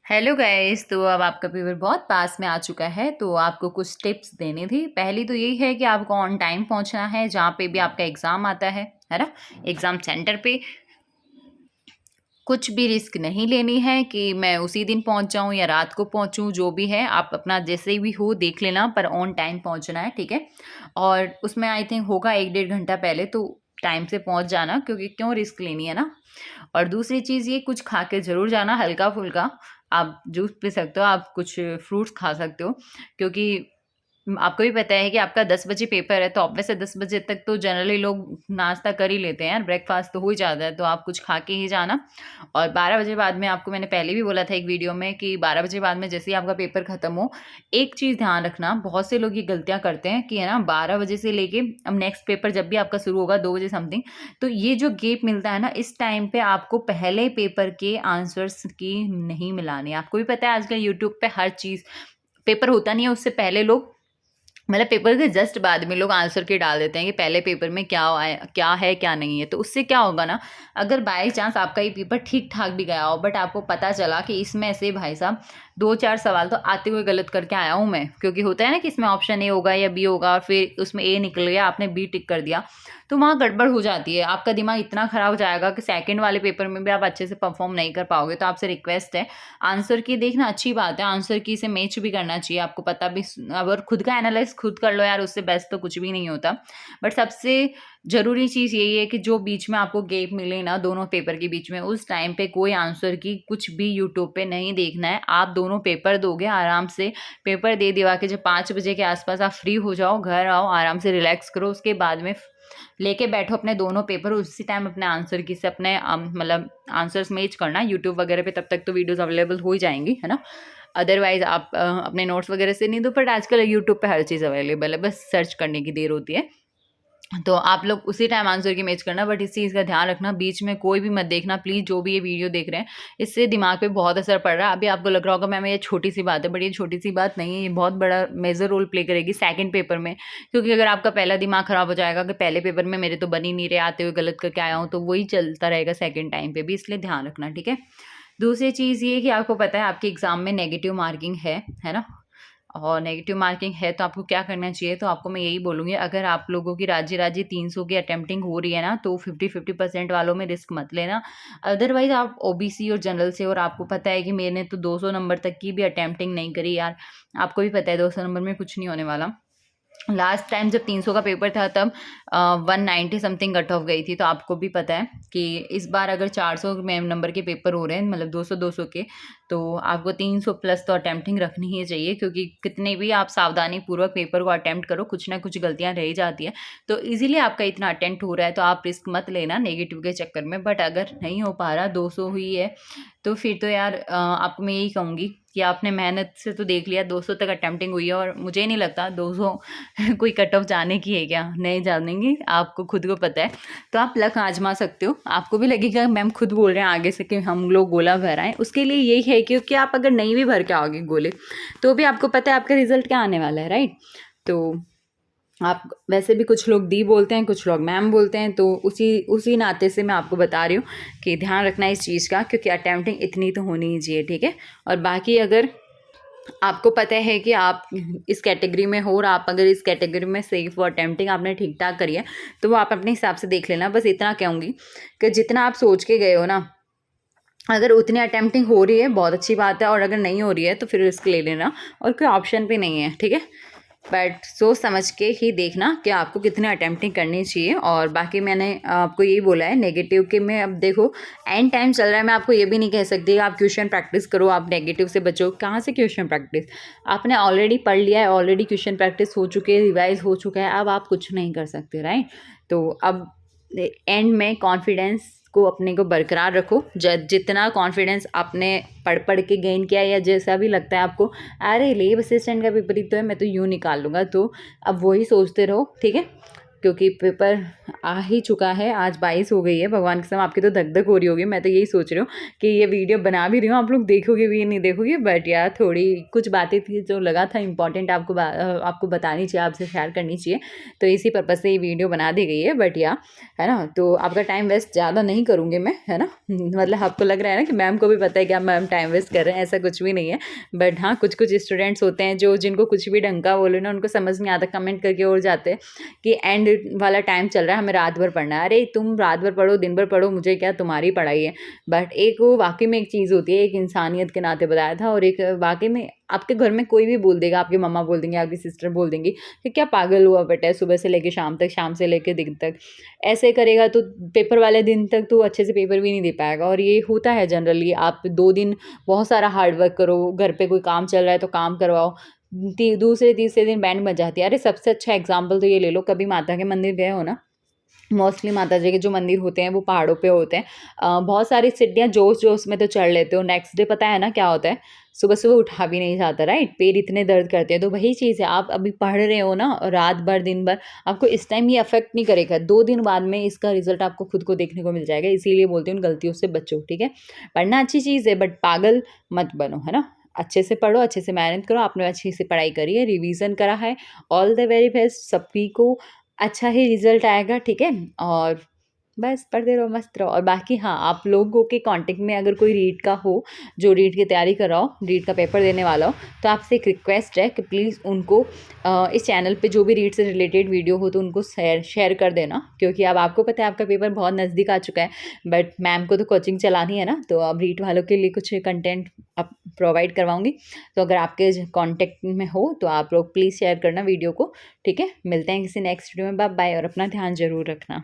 Hello guys. तो अब आपका पेपर बहुत पास में आ चुका है, तो आपको कुछ टिप्स देनी थी। पहली तो यही है कि आपको ऑन टाइम पहुंचना है जहाँ पे भी आपका एग्ज़ाम आता है ना। एग्ज़ाम सेंटर पे कुछ भी रिस्क नहीं लेनी है कि मैं उसी दिन पहुंच जाऊं या रात को पहुंचूं। जो भी है आप अपना जैसे भी हो देख लेना, पर ऑन टाइम पहुंचना है, ठीक है। और उसमें आई थिंक होगा 1-1.5 घंटा पहले, तो टाइम से पहुंच जाना, क्योंकि क्यों रिस्क लेनी है ना। और दूसरी चीज़ ये, कुछ खा के ज़रूर जाना हल्का फुल्का। आप जूस पी सकते हो, आप कुछ फ्रूट्स खा सकते हो, क्योंकि आपको भी पता है कि आपका 10 बजे पेपर है, तो ऑब्वियस है 10 बजे तक तो जनरली लोग नाश्ता कर ही लेते हैं यार, ब्रेकफास्ट तो हो ही जाता है, तो आप कुछ खा के ही जाना। और 12 बजे बाद में, आपको मैंने पहले भी बोला था एक वीडियो में कि 12 बजे बाद में जैसे ही आपका पेपर खत्म हो, एक चीज़ ध्यान रखना। बहुत से लोग ये गलतियां करते हैं कि है ना, 12 बजे से लेके अब नेक्स्ट पेपर जब भी आपका शुरू होगा 2 बजे समथिंग, तो ये जो गैप मिलता है ना, इस टाइम पे आपको पहले पेपर के आंसर्स की नहीं मिलानी। आपको भी पता है आजकल यूट्यूब पे हर चीज़, पेपर होता नहीं है उससे पहले लोग, मतलब पेपर के जस्ट बाद में लोग आंसर के डाल देते हैं कि पहले पेपर में क्या आया, क्या है क्या नहीं है। तो उससे क्या होगा ना, अगर बाई चांस आपका ये पेपर ठीक ठाक भी गया हो, बट आपको पता चला कि इसमें से भाई साहब 2-4 सवाल तो आते हुए गलत करके आया हूँ मैं, क्योंकि होता है ना कि इसमें ऑप्शन ए होगा या बी होगा, फिर उसमें ए निकल गया, आपने बी टिक कर दिया, तो वहाँ गड़बड़ हो जाती है। आपका दिमाग इतना खराब हो जाएगा कि सेकंड वाले पेपर में भी आप अच्छे से परफॉर्म नहीं कर पाओगे। तो आपसे रिक्वेस्ट है, आंसर की देखना अच्छी बात है, आंसर की से मैच भी करना चाहिए, आपको पता भी। अगर खुद का एनालाइज खुद कर लो यार, उससे बेस्ट तो कुछ भी नहीं होता। बट सबसे ज़रूरी चीज़ यही है कि जो बीच में आपको गैप मिले ना, दोनों पेपर के बीच में, उस टाइम पे कोई आंसर की कुछ भी यूट्यूब पे नहीं देखना है। आप दोनों पेपर दोगे आराम से, पेपर दे दिवा के जब 5 बजे के आसपास आप फ्री हो जाओ, घर आओ, आराम से रिलैक्स करो, उसके बाद में लेके बैठो अपने दोनों पेपर। उसी टाइम अपने आंसर की से अपने मतलब आंसर्स मैच करना यूट्यूब वगैरह पे, तब तक तो वीडियोस अवेलेबल हो ही जाएंगी, है ना। अदरवाइज आप अपने नोट्स वगैरह से नहीं दो, बट आजकल यूट्यूब पे हर चीज़ अवेलेबल है, बस सर्च करने की देर होती है। तो आप लोग उसी टाइम आंसर की मैच करना, बट इस चीज़ का ध्यान रखना बीच में कोई भी मत देखना प्लीज़। जो भी ये वीडियो देख रहे हैं, इससे दिमाग पे बहुत असर पड़ रहा है। अभी आपको लग रहा होगा मैम ये छोटी सी बात है, बट ये छोटी सी बात नहीं है, ये बहुत बड़ा मेजर रोल प्ले करेगी सेकंड पेपर में। क्योंकि अगर आपका पहला दिमाग खराब हो जाएगा कि पहले पेपर में मेरे तो बन ही नहीं रहे, आते हुए गलत करके आया हूँ, तो वही चलता रहेगा सेकेंड टाइम पे भी, इसलिए ध्यान रखना, ठीक है। दूसरी चीज़ ये कि आपको पता है आपके एग्ज़ाम में नेगेटिव मार्किंग है ना। और नेगेटिव मार्किंग है तो आपको क्या करना चाहिए, तो आपको मैं यही बोलूँगी, अगर आप लोगों की राजी राजी 300 की अटेम्प्टिंग हो रही है ना, तो 50-50% वालों में रिस्क मत लेना। अदरवाइज आप ओबीसी और जनरल से, और आपको पता है कि मैंने तो 200 नंबर तक की भी अटेम्प्टिंग नहीं करी यार। आपको भी पता है 200 नंबर में कुछ नहीं होने वाला। लास्ट टाइम जब 300 का पेपर था तब 190 समथिंग कट ऑफ गई थी। तो आपको भी पता है कि इस बार अगर 400 में नंबर के पेपर हो रहे हैं, मतलब 200-200 के, तो आपको 300 प्लस तो अटेम्प्टिंग रखनी ही चाहिए, क्योंकि कितने भी आप सावधानी पूर्वक पेपर को अटेम्प्ट करो, कुछ ना कुछ गलतियां रह जाती है। तो इजीली आपका इतना अटेम्प्ट हो रहा है, तो आप रिस्क मत लेना नेगेटिव के चक्कर में। बट अगर नहीं हो पा रहा, 200 हुई है, तो फिर तो यार आपको मैं यही कहूँगी कि आपने मेहनत से तो देख लिया, 200 तक अटेम्प्टिंग हुई है, और मुझे नहीं लगता 200 कोई कट ऑफ जाने की है, क्या नहीं जानेंगी, आपको खुद को पता है। तो आप लक आजमा सकते हो, आपको भी लगेगा मैम खुद बोल रहे हैं आगे से कि हम लोग गोला भर आए, उसके लिए यही है क्योंकि आप अगर नहीं भी भर के आओगे गोले, तो भी आपको पता है आपका रिजल्ट क्या आने वाला है, राइट। तो आप वैसे भी कुछ लोग दी बोलते हैं, कुछ लोग मैम बोलते हैं, तो उसी उसी नाते से मैं आपको बता रही हूँ कि ध्यान रखना इस चीज़ का, क्योंकि अटेम्प्टिंग इतनी तो होनी ही चाहिए, ठीक है। और बाकी अगर आपको पता है कि आप इस कैटेगरी में हो, और आप अगर इस कैटेगरी में सेफ हो, अटेम्प्टिंग आपने ठीक ठाक करी है, तो वो आप अपने हिसाब से देख लेना। बस इतना कहूँगी कि जितना आप सोच के गए हो ना, अगर उतनी अटेम्प्टिंग हो रही है बहुत अच्छी बात है, और अगर नहीं हो रही है तो फिर रिस्क ले लेना, और कोई ऑप्शन भी नहीं है, ठीक है। बट सोच समझ के ही देखना कि आपको कितने अटेम्प्टिंग करनी चाहिए। और बाकी मैंने आपको यही बोला है नेगेटिव के में, अब देखो एंड टाइम चल रहा है, मैं आपको ये भी नहीं कह सकती आप क्वेश्चन प्रैक्टिस करो, आप नेगेटिव से बचो। कहाँ से क्वेश्चन प्रैक्टिस, आपने ऑलरेडी पढ़ लिया है, ऑलरेडी क्वेश्चन प्रैक्टिस हो चुके हैं, रिवाइज हो चुका है, अब आप कुछ नहीं कर सकते, राइट। तो अब एंड में कॉन्फिडेंस को अपने को बरकरार रखो। जितना कॉन्फिडेंस आपने पढ़ पढ़ के गेन किया, या जैसा भी लगता है आपको, अरे ले असिस्टेंट का पेपर ही तो है, मैं तो यूँ निकाल लूँगा, तो अब वही सोचते रहो, ठीक है। क्योंकि पेपर आ ही चुका है, आज 22 हो गई है। भगवान की कसम आपकी तो धक-धक हो रही होगी। मैं तो यही सोच रही हूँ कि ये वीडियो बना भी रही हूँ, आप लोग देखोगे भी या नहीं देखोगे, बट यार थोड़ी कुछ बातें थी जो लगा था इम्पोर्टेंट आपको बतानी चाहिए, आपसे शेयर करनी चाहिए, तो इसी पर्पज़ से ये वीडियो बना दी गई है। बट या है ना, तो आपका टाइम वेस्ट ज़्यादा नहीं करूँगी मैं, है ना। मतलब आपको लग रहा है ना कि मैम को भी पता है कि मैम टाइम वेस्ट कर रहे हैं, ऐसा कुछ भी नहीं है। बट हाँ, कुछ कुछ स्टूडेंट्स होते हैं जो जिनको कुछ भी ढंग का बोलो ना, उनको समझ नहीं आता, कमेंट करके उड़ जाते हैं कि एंड वाला टाइम चल रहा है, हमें रात भर पढ़ना है। अरे तुम रात भर पढ़ो, दिन भर पढ़ो, मुझे क्या, तुम्हारी पढ़ाई है। बट एक वो वाकई में एक चीज़ होती है, एक इंसानियत के नाते बताया था, और एक वाकई में आपके घर में कोई भी बोल देगा, आपकी मम्मा बोल देंगे, आपकी सिस्टर बोल देंगी कि क्या पागल हुआ बेटा है, सुबह से लेके शाम तक, शाम से लेके दिन तक ऐसे करेगा तो पेपर वाले दिन तक तो अच्छे से पेपर भी नहीं दे पाएगा। और ये होता है जनरली, आप 2 दिन बहुत सारा हार्ड वर्क करो, घर पे कोई काम चल रहा है तो काम करवाओ, दूसरे तीसरे दिन बैंड बज जाती है। अरे सबसे अच्छा एग्जाम्पल तो ये ले लो, कभी माता के मंदिर गए हो ना, मोस्टली माता जी के जो मंदिर होते हैं वो पहाड़ों पे होते हैं। बहुत सारी सीढ़ियाँ जोश जोश में तो चढ़ लेते हो, नेक्स्ट डे पता है ना क्या होता है, सुबह सुबह उठा भी नहीं जाता, राइट, पैर इतने दर्द करते हैं। तो वही चीज़ है, आप अभी पढ़ रहे हो ना रात भर दिन भर, आपको इस टाइम ये अफेक्ट नहीं करेगा, 2 दिन बाद में इसका रिजल्ट आपको खुद को देखने को मिल जाएगा। इसीलिए बोलती हूँ उन गलतियों से बचो, ठीक है। पढ़ना अच्छी चीज़ है बट पागल मत बनो, है ना। अच्छे से पढ़ो, अच्छे से मेहनत करो, आपने अच्छी से पढ़ाई करी है, रिवीजन करा है, ऑल द वेरी बेस्ट, सभी को अच्छा ही रिजल्ट आएगा, ठीक है। और बस पढ़ते रहो, मस्त रहो। और बाकी हाँ, आप लोगों के कांटेक्ट में अगर कोई रीट का हो, जो रीट की तैयारी कर रहा हो, रीट का पेपर देने वाला हो, तो आपसे एक रिक्वेस्ट है कि प्लीज़ उनको इस चैनल पे जो भी रीट से रिलेटेड वीडियो हो तो उनको शेयर कर देना, क्योंकि अब आपको पता है आपका पेपर बहुत नज़दीक आ चुका है। बट मैम को तो कोचिंग चलानी है ना, तो अब रीट वालों के लिए कुछ कंटेंट अब प्रोवाइड करवाऊँगी। तो अगर आपके कॉन्टेक्ट में हो तो आप लोग प्लीज़ शेयर करना वीडियो को, ठीक है। मिलते हैं किसी नेक्स्ट वीडियो में, बाय बाय, और अपना ध्यान ज़रूर रखना।